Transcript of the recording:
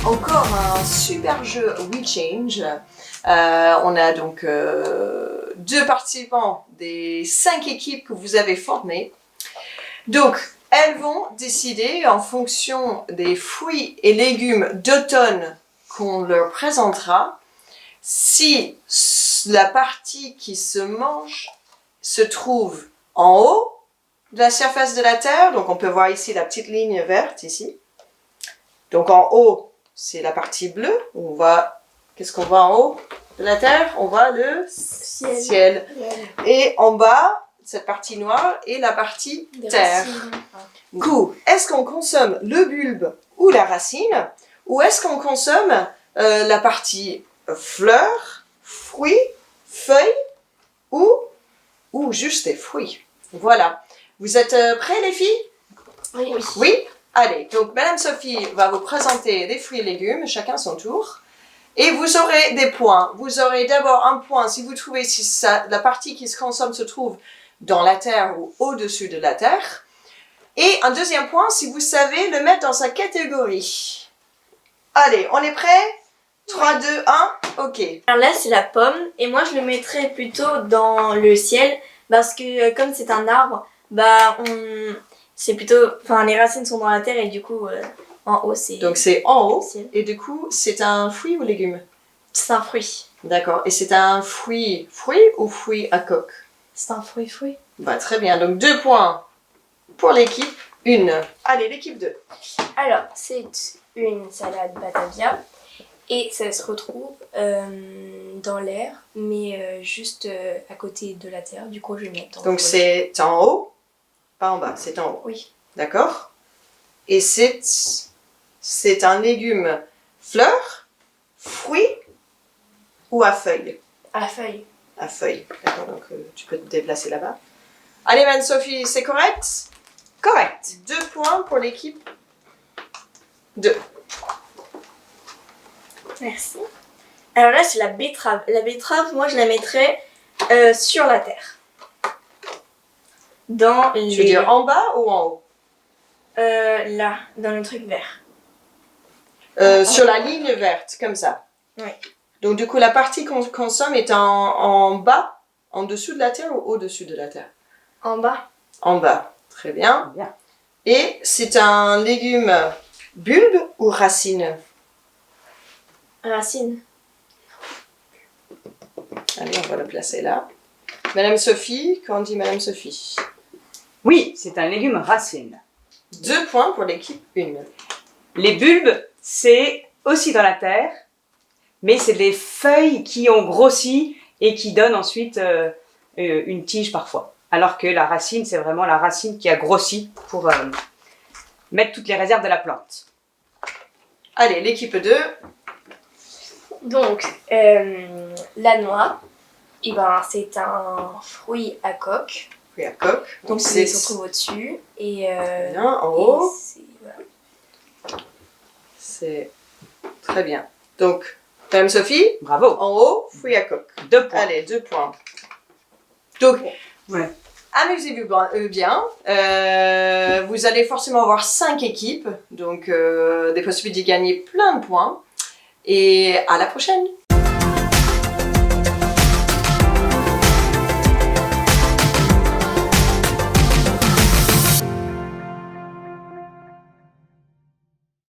encore un super jeu WeChange. On a donc 2 participants des 5 équipes que vous avez formées. Donc, elles vont décider en fonction des fruits et légumes d'automne qu'on leur présentera, si la partie qui se mange se trouve en haut de la surface de la Terre. Donc, on peut voir ici la petite ligne verte ici. Donc, en haut, c'est la partie bleue. On voit, qu'est-ce qu'on voit en haut de la Terre? On voit le ciel. Et en bas, cette partie noire est la partie terre. Du coup, est-ce qu'on consomme le bulbe ou la racine? Ou est-ce qu'on consomme la partie fleurs, fruits, feuilles ou juste des fruits? Voilà. Vous êtes prêts, les filles? Oui. Oui? Allez, donc Madame Sophie va vous présenter des fruits et légumes, chacun son tour. Et vous aurez des points. Vous aurez d'abord un point si vous trouvez si la partie qui se consomme se trouve dans la terre ou au-dessus de la terre. Et un deuxième point si vous savez le mettre dans sa catégorie. Allez, on est prêts? 3, 2, 1, ok. Alors là, c'est la pomme. Et moi, je le mettrais plutôt dans le ciel. Parce que comme c'est un arbre, c'est plutôt... Enfin, les racines sont dans la terre et du coup, en haut, c'est... Donc c'est en haut. Ciel. Et du coup, c'est un fruit ou légume? C'est un fruit. D'accord. Et c'est un fruit ou fruit à coque? C'est un fruit. Bah, très bien. Donc 2 points pour l'équipe 1. Allez, l'équipe 2. Alors, c'est une salade Batavia. Et ça se retrouve dans l'air, mais juste à côté de la terre. Du coup, je vais mettre dans Donc le c'est en haut, pas en bas, c'est en haut. Oui. D'accord? Et c'est un légume fleur, fruit ou à feuilles? À la feuille. À feuilles. D'accord, donc tu peux te déplacer là-bas. Allez, Anne-Sophie, c'est correct? Correct. 2 points pour l'équipe 2. Merci. Alors là, c'est la betterave. La betterave, moi, je la mettrais sur la terre. Dans les... Tu veux dire en bas ou en haut? Là, dans le truc vert. Sur la ligne verte, comme ça. Oui. Donc du coup, la partie qu'on consomme est en bas, en dessous de la terre ou au-dessus de la terre? En bas. En bas. Très bien. Bien. Et c'est un légume bulbe ou racine? Racine. Allez, on va le placer là. Madame Sophie, qu'en dit Madame Sophie? Oui, c'est un légume racine. 2 points pour l'équipe 1. Les bulbes, c'est aussi dans la terre, mais c'est des feuilles qui ont grossi et qui donnent ensuite une tige parfois. Alors que la racine, c'est vraiment la racine qui a grossi pour mettre toutes les réserves de la plante. Allez, l'équipe 2. Donc, la noix, c'est un fruit à coque. Fruit à coque. Donc, c'est se trouve au-dessus. Et, bien, en haut. Voilà. C'est très bien. Donc, Madame Sophie, Bravo. en haut, fruit à coque. 2 points. Allez, 2 points. Donc, Ouais. amusez-vous bien. Vous allez forcément avoir 5 équipes. Donc, des possibilités de gagner plein de points. Et à la prochaine!